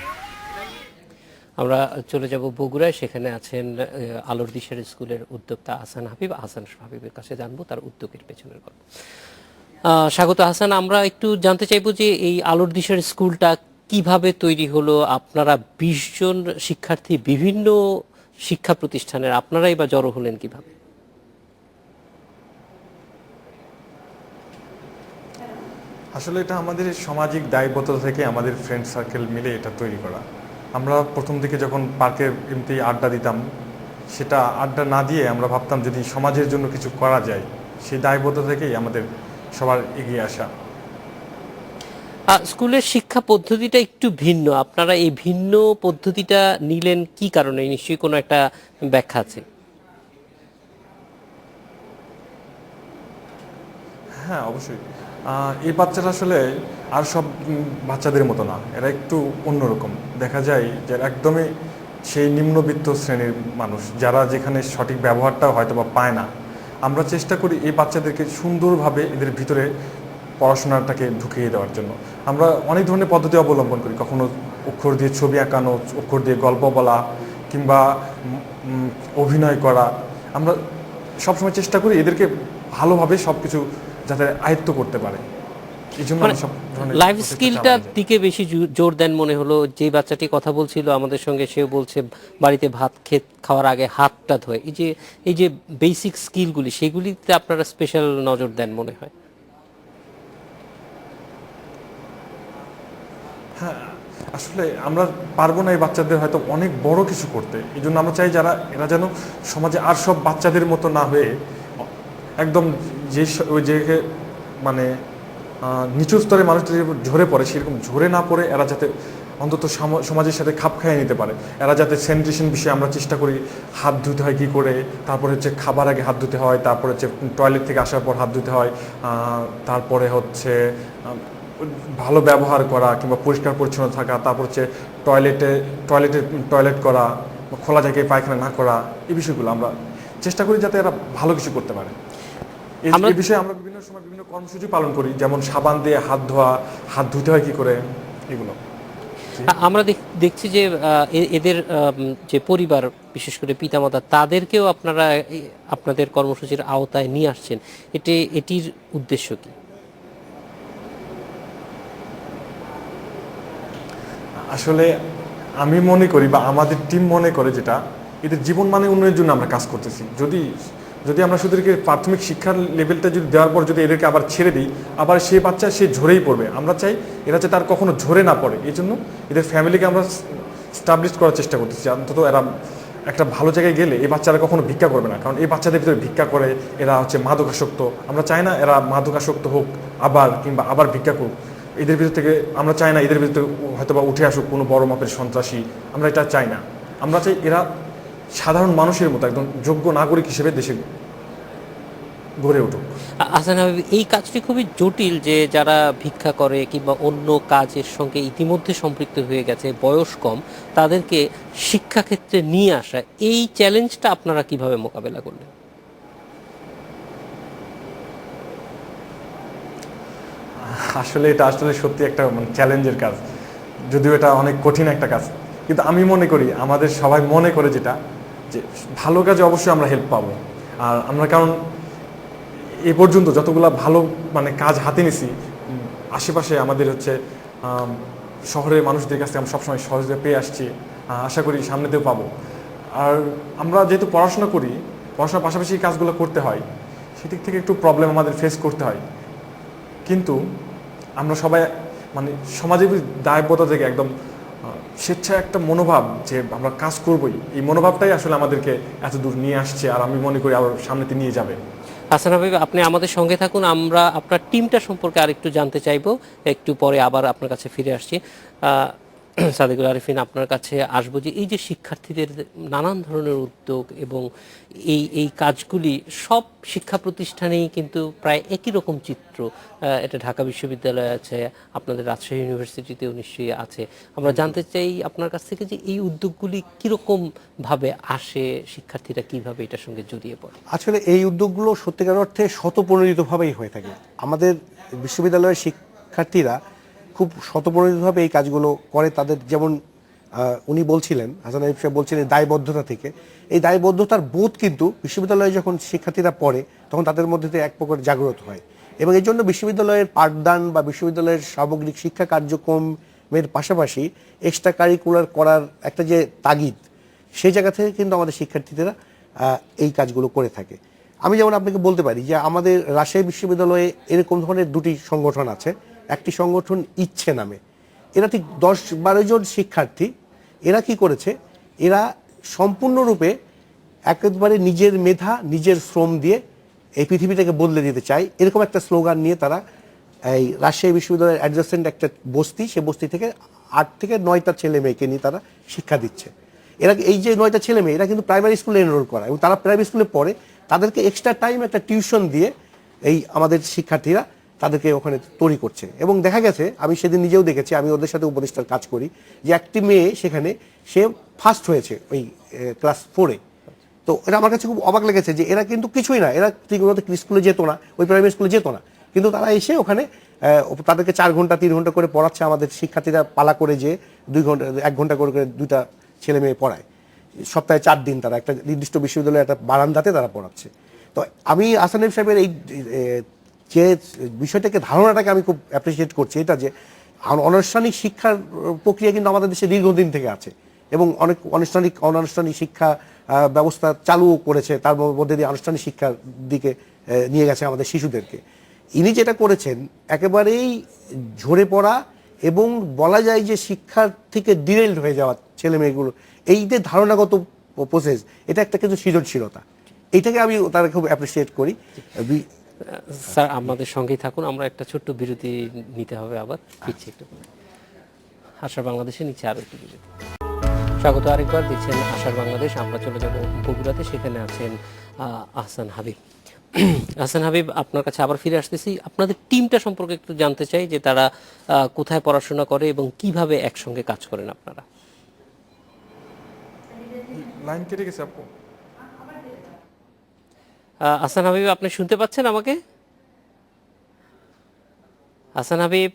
আমরা চলে যাব বগুড়ায়। সেখানে আছেন আলোর দিশারি স্কুলের উদ্যোক্তা আহসান হাবিব। আহসান হাবিবের কাছে জানবো তার উদ্যোগের পেছনের গল্প। স্বাগত হাসান, আমরা একটু জানতে চাইবো যে এই আলোর দিশারি স্কুলটা কিভাবে তৈরি হলো? আপনারা 20 জন শিক্ষার্থী বিভিন্ন শিক্ষা প্রতিষ্ঠানের, আপনারাই বা জড়ো হলেন কিভাবে? আসলে এটা আমাদের সামাজিক দায়বদ্ধতা থেকে আমাদের ফ্রেন্ড সার্কেল মিলে এটা তৈরি করা। আমরা প্রথম দিকে যখন পার্কে এমনি আড্ডা দিতাম, সেটা আড্ডা না দিয়ে আমরা ভাবতাম যদি সমাজের জন্য কিছু করা যায়, সেই দায়বদ্ধতা থেকেই আমাদের সবার এগিয়ে আসা। স্কুলের শিক্ষা পদ্ধতিটা একটু ভিন্ন। আপনারা এই ভিন্ন পদ্ধতিটা নিলেন কি কারণে? নিশ্চয়ই কোনো একটা ব্যাখ্যা আছে। হ্যাঁ, অবশ্যই। এই বাচ্চারা আসলে আর সব বাচ্চাদের মতো না, এরা একটু অন্যরকম। দেখা যায় যে একদমই সেই নিম্নবিত্ত শ্রেণীর মানুষ, যারা যেখানে সঠিক ব্যবহারটা হয়তো বা পায় না। আমরা চেষ্টা করি এই বাচ্চাদেরকে সুন্দরভাবে এদের ভিতরে পড়াশোনাটাকে ঢুকিয়ে দেওয়ার জন্য। আমরা অনেক ধরনের পদ্ধতি অবলম্বন করি। কখনো অক্ষর দিয়ে ছবি আঁকানো, অক্ষর দিয়ে গল্প বলা, কিংবা অভিনয় করা। আমরা সবসময় চেষ্টা করি এদেরকে ভালোভাবে সব কিছু যাতে আয়ত্ত করতে পারে। এই জন্য লাইফ স্কিলটার দিকে বেশি জোর দেন মনে হলো। যে বাচ্চাটি কথা বলছিল আমাদের সঙ্গে, সেও বলছে বাড়িতে ভাত খাওয়ার আগে হাতটা ধোয়। এই যে বেসিক স্কিলগুলি, সেগুলিতে আপনারা স্পেশাল নজর দেন মনে হয়। হ্যাঁ, আসলে আমরা পারবো না এই বাচ্চাদের হয়তো অনেক বড় কিছু করতে। এই জন্য আমরা চাই এরা যেন সমাজে আর সব বাচ্চাদের মতো না হয়ে একদম যে মানে নিচু স্তরে মানুষদের ঝরে পড়ে, সেরকম ঝরে না পড়ে এরা যাতে অন্তত সমাজের সাথে খাপ খাইয়ে নিতে পারে। এরা যাতে স্যানিটেশন বিষয়ে আমরা চেষ্টা করি, হাত ধুতে হয় কী করে, তারপরে হচ্ছে খাবার আগে হাত ধুতে হয়, তারপরে হচ্ছে টয়লেট থেকে আসার পর হাত ধুতে হয়, তারপরে হচ্ছে ভালো ব্যবহার করা কিংবা পরিষ্কার পরিচ্ছন্ন থাকা, তারপর হচ্ছে টয়লেট করা, বা খোলা জায়গায় পায়খানা না করা, এই বিষয়গুলো আমরা চেষ্টা করি যাতে এরা ভালো কিছু করতে পারে। এই বিষয়ে আমরা বিভিন্ন সময় বিভিন্ন কর্মসূচি পালন করি, যেমন সাবান দিয়ে হাত ধোয়া, হাত ধুতে হয় কি করে, এগুলো। আমরা দেখছি যে এদের যে পরিবার, বিশেষ করে পিতামাতা, তাদেরকেও আপনারা আপনাদের কর্মসূচির আওতায় নিয়ে আসছেন, এটির উদ্দেশ্য কি? আসলে আমি মনে করি বা আমাদের টিম মনে করে যেটা, এদের জীবন মানে উন্নয়নের জন্য আমরা কাজ করতেছি। যদি আমরা শুধুকে প্রাথমিক শিক্ষার লেভেলটা যদি দেওয়ার পর যদি এদেরকে আবার ছেড়ে দিই, আবার সেই বাচ্চা সে ঝরেই পড়বে। আমরা চাই এরা যাতে তার কখনো ঝরে না পড়ে, এই জন্য এদের ফ্যামিলিকে আমরা স্টাবলিশ করার চেষ্টা করতেছি। অন্তত এরা একটা ভালো জায়গায় গেলে এই বাচ্চারা কখনো ভিক্ষা করবে না, কারণ এই বাচ্চাদের ভিতরে ভিক্ষা করে, এরা হচ্ছে মাদকাসক্ত। আমরা চাই না এরা মাদকাসক্ত হোক কিংবা আবার ভিক্ষা করুক। এদের ভিতর থেকে আমরা চাই না এদের ভিতরে হয়তো বা উঠে আসুক কোনো বড় মাপের সন্ত্রাসী, আমরা এটা চাই না। আমরা চাই এরা সাধারণ মানুষের মতো একদম যোগ্য নাগরিক হিসেবে দেশে গড়ে উঠুক। আহসান হাবিব, এই কাজটি খুবই জটিল, যে যারা ভিক্ষা করে কিংবা অন্য কাজের সঙ্গে ইতিমধ্যে সম্পৃক্ত হয়ে গেছে, বয়স কম, তাদেরকে শিক্ষাক্ষেত্রে নিয়ে আসা, এই চ্যালেঞ্জটা আপনারা কিভাবে মোকাবেলা করলেন? আসলে এটা সত্যি একটা চ্যালেঞ্জের কাজ, যদিও এটা অনেক কঠিন একটা কাজ। কিন্তু আমি মনে করি, আমাদের সবাই মনে করে যেটা, যে ভালো কাজে অবশ্যই আমরা হেল্প পাবো। আর আমরা কারণ এ পর্যন্ত যতগুলা ভালো কাজ হাতে নিছি, আশেপাশে আমাদের হচ্ছে শহরের মানুষদের কাছে আমরা সবসময় সহজে পেয়ে আসছি, আশা করি সামনেতেও পাবো। আর আমরা যেহেতু পড়াশোনার পাশাপাশি কাজগুলো করতে হয়, সেদিক থেকে একটু প্রবলেম আমাদের ফেস করতে হয়। কিন্তু আমরা সবাই সমাজের দায়বদ্ধতা থেকে একদম স্বেচ্ছায় একটা মনোভাব যে আমরা কাজ করবই, এই মনোভাবটাই আসলে আমাদেরকে এত দূর নিয়ে আসছে, আর আমি মনে করি আবার সামনেতে নিয়ে যাবে। আহসান হাবিব, আপনি আমাদের সঙ্গে থাকুন, আমরা আপনার টিমটা সম্পর্কে আরেকটু জানতে চাইবো, একটু পরে আবার আপনার কাছে ফিরে আসছি। সাদিকুল আরেফিন, আপনার কাছে আসবো যে এই যে শিক্ষার্থীদের নানান ধরনের উদ্যোগ এবং এই কাজগুলি সব শিক্ষা প্রতিষ্ঠানেই কিন্তু প্রায় একই রকম চিত্র। এটা ঢাকা বিশ্ববিদ্যালয় আছে, আপনাদের রাজশাহী ইউনিভার্সিটিতেও নিশ্চয়ই আছে। আমরা জানতে চাই আপনার কাছ থেকে যে এই উদ্যোগগুলি কীরকম ভাবে আসে, শিক্ষার্থীরা কিভাবে এটার সঙ্গে জড়িয়ে পড়ে। আসলে এই উদ্যোগগুলো সত্যিকার অর্থে শতপ্রণোদিতভাবেই হয়ে থাকে। আমাদের বিশ্ববিদ্যালয়ের শিক্ষার্থীরা খুব শতপ্রণোদিতভাবে এই কাজগুলো করে। তাদের যেমন উনি বলছিলেন, হাসান আরিফ সাহেব বলছিলেন, দায়বদ্ধতা থেকে, এই দায়বদ্ধতার বোধ কিন্তু বিশ্ববিদ্যালয়ে যখন শিক্ষার্থীরা পড়ে তখন তাদের মধ্যে এক প্রকার জাগ্রত হয়। এবং এই জন্য বিশ্ববিদ্যালয়ের পাঠদান বা বিশ্ববিদ্যালয়ের সামগ্রিক শিক্ষা কার্যক্রমের পাশাপাশি এক্সট্রা কারিকুলার করার একটা যে তাগিদ, সেই জায়গা থেকে কিন্তু আমাদের শিক্ষার্থীরা এই কাজগুলো করে থাকে। আমি যেমন আপনাকে বলতে পারি যে আমাদের রাজশাহী বিশ্ববিদ্যালয়ে এরকম ধরনের দুটি সংগঠন আছে। একটি সংগঠন ইচ্ছে নামে, এরা ঠিক 10-12 জন শিক্ষার্থী। এরা কি করেছে, এরা সম্পূর্ণরূপে একেবারে নিজের মেধা, নিজের শ্রম দিয়ে এই পৃথিবীটাকে বদলে দিতে চায়, এরকম একটা স্লোগান নিয়ে তারা এই রাজশাহী বিশ্ববিদ্যালয়ের অ্যাডজাসেন্ট একটা বস্তি, সে বস্তি থেকে 8 থেকে 9টা ছেলে মেয়েকে নিয়ে তারা শিক্ষা দিচ্ছে। এরা এই যে 9টা ছেলে মেয়ে, এরা কিন্তু প্রাইমারি স্কুলে এনরোল করা, এবং তারা প্রাইমারি স্কুলে পড়ে, তাদেরকে এক্সট্রা টাইম একটা টিউশন দিয়ে এই আমাদের শিক্ষার্থীরা তাদেরকে ওখানে তৈরি করছে। এবং দেখা গেছে, আমি সেদিন নিজেও দেখেছি, আমি ওদের সাথে উপদেষ্টার কাজ করি, যে একটি মেয়ে সেখানে সে ফার্স্ট হয়েছে ওই ক্লাস 4-এ। তো এটা আমার কাছে খুব অবাক লেগেছে যে এরা কিন্তু কিছুই না, এরা ঠিকমতো স্কুলে যেত না, ওই প্রাইমারি স্কুলে যেত না, কিন্তু তারা এসে ওখানে তাদেরকে 4 ঘন্টা 3 ঘন্টা করে পড়াচ্ছে। আমাদের শিক্ষার্থীরা পালা করে যে 2 ঘন্টা 1 ঘন্টা করে 2টা ছেলে মেয়ে পড়ায়, সপ্তাহে 4 দিন তারা একটা নির্দিষ্ট বিশ্ববিদ্যালয়ের একটা বারান্দাতে তারা পড়াচ্ছে। তো আমি আহসান আরিফ সাহেবের এই যে বিষয়টাকে, ধারণাটাকে আমি খুব অ্যাপ্রিসিয়েট করছি, এটা যে অনানুষ্ঠানিক শিক্ষার প্রক্রিয়া কিন্তু আমাদের দেশে দীর্ঘদিন থেকে আছে, এবং অনেক অনানুষ্ঠানিক শিক্ষা ব্যবস্থা চালু করেছে, তার মধ্যে দিয়ে আনুষ্ঠানিক শিক্ষার দিকে নিয়ে গেছে আমাদের শিশুদেরকে। ইনি যেটা করেছেন, একেবারেই ঝরে পড়া এবং বলা যায় যে শিক্ষার থেকে ডিরেল্ড হয়ে যাওয়া ছেলে মেয়েগুলো, এই যে ধারণাগত প্রসেস, এটা একটা কিন্তু সৃজনশীলতা, এইটাকে আমি তারা খুব অ্যাপ্রিসিয়েট করি। স্যার, আমাদের সঙ্গেই থাকুন, আমরা একটা ছোট্ট বিরতি নিতে হবে, আবার ফিরছি একটু পরে। আশার বাংলাদেশে নিচে আরো একটু বিরতি। স্বাগত আরেকবার, দিচ্ছেন আশার বাংলাদেশ। আমরা চলে যাব বগুড়াতে, সেখানে আছেন আহসান হাবিব। আহসান হাবিব, আপনার কাছে আবার ফিরে আসতেছি। আপনাদের টিমটা সম্পর্কে একটু জানতে চাই, যে তারা কোথায় পড়াশোনা করে এবং কিভাবে একসঙ্গে কাজ করেন আপনারা। লাইন কেটে গেছে আপু। হাসান হাবিব, আপনি শুনতে পাচ্ছেন আমাকে? হাসান হাবিব,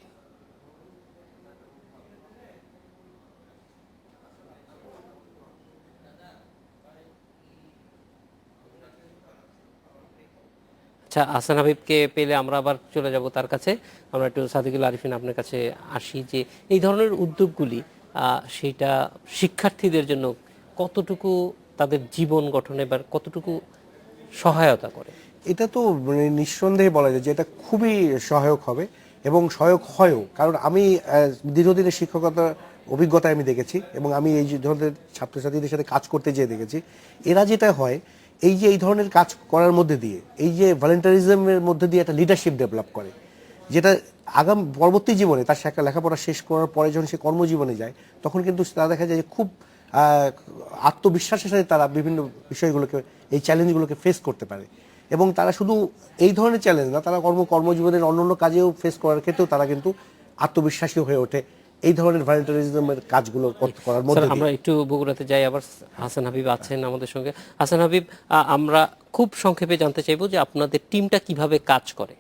আচ্ছা, হাসান হাবিবকে পেলে আমরা আবার চলে যাব তার কাছে। আমরা একটু সাদিকুল আরিফিন আপনার কাছে আসি, যে এই ধরনের উদ্যোগগুলি সেটা শিক্ষার্থীদের জন্য কতটুকু তাদের জীবন গঠনে বা কতটুকু সহায়তা করে? এটা তো মানে নিঃসন্দেহে বলা যায় যে এটা খুবই সহায়ক হবে এবং সহায়ক হয়ও। কারণ আমি দীর্ঘদিনের শিক্ষকতার অভিজ্ঞতায় আমি দেখেছি এবং আমি এই যে ধরনের ছাত্রছাত্রীদের সাথে কাজ করতে যেয়ে দেখেছি, এরা যেটা হয় এই যে এই ধরনের কাজ করার মধ্যে দিয়ে, এই যে ভলেন্টারিজমের মধ্যে দিয়ে একটা লিডারশিপ ডেভেলপ করে, যেটা পরবর্তী জীবনে তার লেখাপড়া শেষ করার পরে যখন সে কর্মজীবনে যায় তখন কিন্তু তারা দেখা যায় যে খুব আত্মবিশ্বাসের সাথে তারা বিভিন্ন বিষয়গুলোকে, এই চ্যালেঞ্জগুলোকে ফেস করতে পারে। এবং তারা শুধু এই ধরনের চ্যালেঞ্জ না, তারা কর্মজীবনের অন্যান্য কাজেও ফেস করার ক্ষেত্রেও তারা কিন্তু আত্মবিশ্বাসী হয়ে ওঠে এই ধরনের ভলেন্টারিজমের কাজগুলো করার মধ্যে। আমরা একটু বগুড়াতে যাই, আবার হাসান হাবিব আছেন আমাদের সঙ্গে। হাসান হাবিব, আমরা খুব সংক্ষেপে জানতে চাইবো যে আপনাদের টিমটা কিভাবে কাজ করে?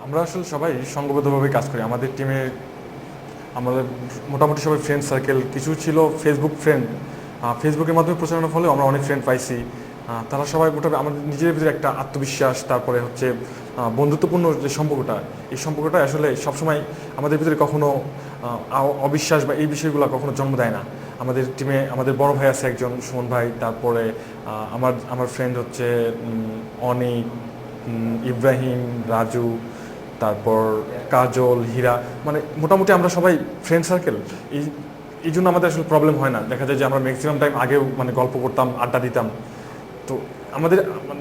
আমরা আসলে সবাই সংঘবদ্ধভাবে কাজ করি। আমাদের টিমে আমাদের মোটামুটি সবাই ফ্রেন্ড সার্কেল, কিছু ছিল ফেসবুক ফ্রেন্ড, ফেসবুকের মাধ্যমে প্রচারণার ফলে আমরা অনেক ফ্রেন্ড পাইছি। তারা সবাই মোটামুটি আমাদের নিজেদের ভিতরে একটা আত্মবিশ্বাস, তারপরে হচ্ছে বন্ধুত্বপূর্ণ যে সম্পর্কটা, এই সম্পর্কটা আসলে সবসময় আমাদের ভিতরে কখনো অবিশ্বাস বা এই বিষয়গুলো কখনো জন্ম দেয় না। আমাদের টিমে আমাদের বড় ভাই আছে একজন, সুমন ভাই, তারপরে আমার ফ্রেন্ড হচ্ছে অনিক, ইব্রাহিম, রাজু, তারপর কাজল, হীরা, মানে মোটামুটি আমরা সবাই ফ্রেন্ড সার্কেল। এই জন্য আমাদের আসলে প্রবলেম হয় না। দেখা যায় যে আমরা ম্যাক্সিমাম টাইম আগেও মানে গল্প করতাম, আড্ডা দিতাম। তো আমাদের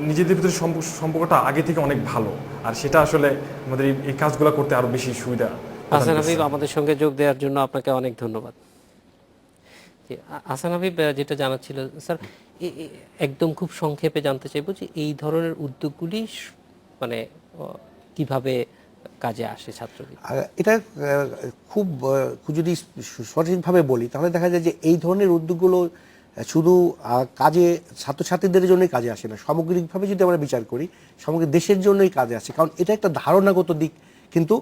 নিজেদের ভিতরে সম্পর্কটা আগে থেকে অনেক ভালো, আর সেটা আসলে আমাদের এই কাজগুলো করতে আরো বেশি সুবিধা। হাসান হাবিব, আমাদের সঙ্গে যোগ দেওয়ার জন্য আপনাকে অনেক ধন্যবাদ। হাসান হাবিব যেটা জানার ছিল স্যার, একদম খুব সংক্ষেপে জানতে চাইবো যে এই ধরনের উদ্যোগগুলি মানে কিভাবে কাজে আসে ছাত্রদের? এটা খুব যদি সঠিকভাবে বলি তাহলে দেখা যায় যে এই ধরনের উদ্যোগগুলো শুধু কাজে ছাত্রছাত্রীদের জন্যই কাজে আসে না, সামগ্রিকভাবে যদি আমরা বিচার করি সমগ্র দেশের জন্যই কাজে আসে। কারণ এটা একটা ধারণাগত দিক কিন্তু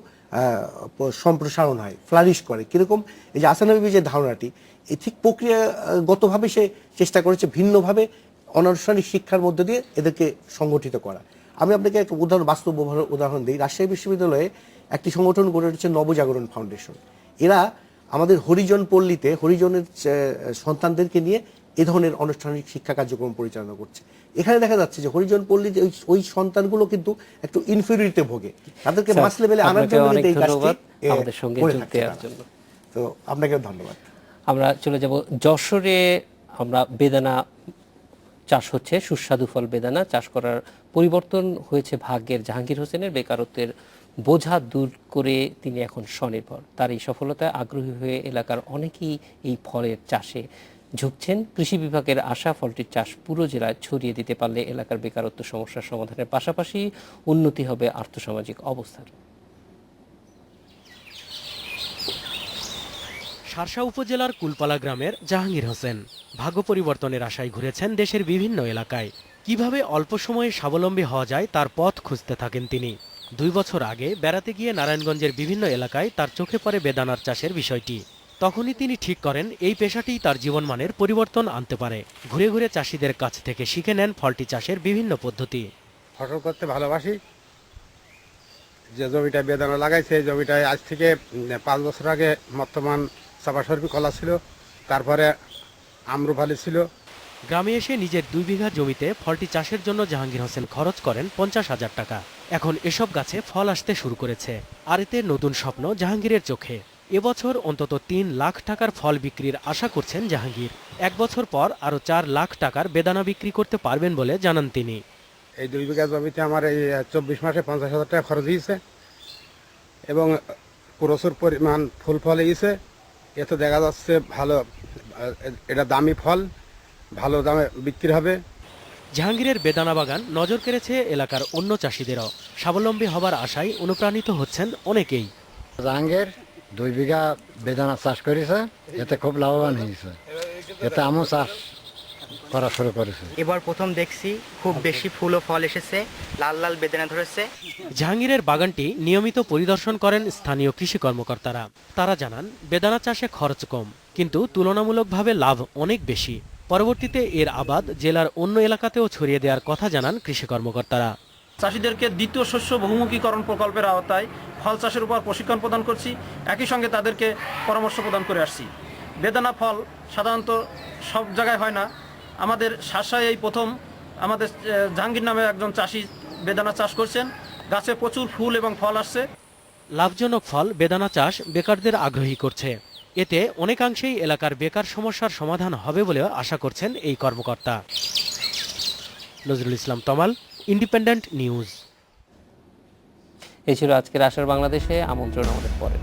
সম্প্রসারণ হয়, ফ্লারিশ করে। কীরকম? এই যে হাসান হাবিবের যে ধারণাটি, এই ঠিক প্রক্রিয়াগতভাবে সে চেষ্টা করেছে ভিন্নভাবে অনানুষ্ঠানিক শিক্ষার মধ্যে দিয়ে এদেরকে সংগঠিত করা। আমি আপনাকে একটা বাস্তব উদাহরণ দিই। রাজশাহী বিশ্ববিদ্যালয়ে একটি সংগঠন গড়ে উঠেছে নবজাগরণ ফাউন্ডেশন। এরা আমাদের হরিজন পল্লীতে হরিজনের সন্তানদেরকে নিয়ে এ ধরনের আনুষ্ঠানিক শিক্ষা কার্যক্রম পরিচালনা করছে। এখানে দেখা যাচ্ছে যে হরিজন পল্লীতে ওই সন্তানগুলো কিন্তু একটু ইনফিরিয়রিটিতে ভোগে, তাদেরকে মাস লেভেলে আনার জন্য এই কাজটি আমাদের সঙ্গে যোগ দেওয়ার জন্য। তো আপনাকে ধন্যবাদ। আমরা চলে যাব যশোরে। আমরা বেদানা চাষ হচ্ছে, সুস্বাদু ফল বেদানা চাষ করার পরিবর্তন হয়েছে ভাগ্যের। জাহাঙ্গীর হোসেনের বেকারত্বের বোঝা দূর করে তিনি এখন স্বনির্ভর। তার এই সফলতায় আগ্রহী হয়ে এলাকার অনেকেই এই ফলের চাষে ঝুঁকছেন। কৃষি বিভাগের আশা ফলটির চাষ পুরো জেলায় ছড়িয়ে দিতে পারলে এলাকার বেকারত্ব সমস্যার সমাধানের পাশাপাশি উন্নতি হবে আর্থসামাজিক অবস্থার। শার্শা উপজেলার কুলপালা গ্রামের জাহাঙ্গীর হোসেন ভাগ্য পরিবর্তনের আশায় ঘুরেছেন দেশের বিভিন্ন এলাকায়। কিভাবে অল্প সময়ে স্বাবলম্বী হওয়া যায় তার পথ খুঁজতে থাকেন তিনি। 2 বছর আগে বেড়াতে গিয়ে নারায়ণগঞ্জের বিভিন্ন এলাকায় তার চোখে পড়ে বেদানার চাষের বিষয়টি। তখনই তিনি ঠিক করেন এই পেশাটি তার জীবনমানের পরিবর্তন আনতে পারে। ঘুরে ঘুরে চাষিদের কাছ থেকে শিখে নেন ফলটি চাষের বিভিন্ন পদ্ধতি। ফসল করতে ভালোবাসি। যে জমিটা বেদানা লাগাইছে এই জমিটায় আজ থেকে 5 বছর আগে বর্তমান চাপাসরবি কলা ছিল, তারপরে আম্রফালি ছিল। গ্রামে এসে নিজের 2 বিঘা জমিতে ফলটি চাষের জন্য জাহাঙ্গীর হোসেন খরচ করেন 50,000 টাকা। এখন এসব গাছে ফল আসতে শুরু করেছে, আর এতে নতুন স্বপ্ন জাহাঙ্গীরের চোখে। এবছর অন্তত 3 লাখ টাকার ফল বিক্রির আশা করছেন জাহাঙ্গীর। 1 বছর পর আরও 4 লাখ টাকার বেদানা বিক্রি করতে পারবেন বলে জানান তিনি। এই 2 বিঘা জমিতে আমার এই 24 মাসে 50,000 টাকা খরচ হয়েছে এবং প্রচুর পরিমাণ ফুল ফল হয়েছে। এতে দেখা যাচ্ছে ভালো, এটা দামি ফল, ভালো দামে বিক্রি হবে। জাহাঙ্গীরের বেদানা বাগান নজর কেড়েছে এলাকার অন্য চাষিদেরও। স্বাবলম্বী হবার আশায় অনুপ্রাণিত হচ্ছেন অনেকেই। জাহাঙ্গীর 2 বিঘা বেদানা চাষ করেছে, এতে খুব লাভবান হয়েছে। এতে আমও চাষ করা শুরু করেছে। এবার প্রথম দেখছি খুব বেশি ফুল ও ফল এসেছে, লাল লাল বেদানা ধরেছে। জাহাঙ্গীরের বাগানটি নিয়মিত পরিদর্শন করেন স্থানীয় কৃষি কর্মকর্তারা। তারা জানান বেদানা চাষে খরচ কম, কিন্তু তুলনামূলকভাবে লাভ অনেক বেশি। পরবর্তীতে এর আবাদ জেলার অন্য এলাকাতেও ছড়িয়ে দেওয়ার কথা জানান কৃষি কর্মকর্তারা। চাষিদেরকে দ্বিতীয় শস্য বহুমুখীকরণ প্রকল্পের আওতায় ফল চাষের উপর প্রশিক্ষণ প্রদান করছি, একই সঙ্গে তাদেরকে পরামর্শ প্রদান করে আসছি। বেদানা ফল সাধারণত সব জায়গায় হয় না, আমাদের শাসায় এই প্রথম আমাদের জাহাঙ্গীর নামে একজন চাষি বেদানা চাষ করছেন, গাছে প্রচুর ফুল এবং ফল আসছে। লাভজনক ফল বেদানা চাষ বেকারদের আগ্রহী করছে। এতে অনেকাংশেই এলাকার বেকার সমস্যার সমাধান হবে বলেও আশা করছেন এই কর্মকর্তা। নজরুল ইসলাম তমাল, ইন্ডিপেন্ডেন্ট নিউজ। এই ছিল আজকের আশার বাংলাদেশে। আমন্ত্রণ আমাদের পরে।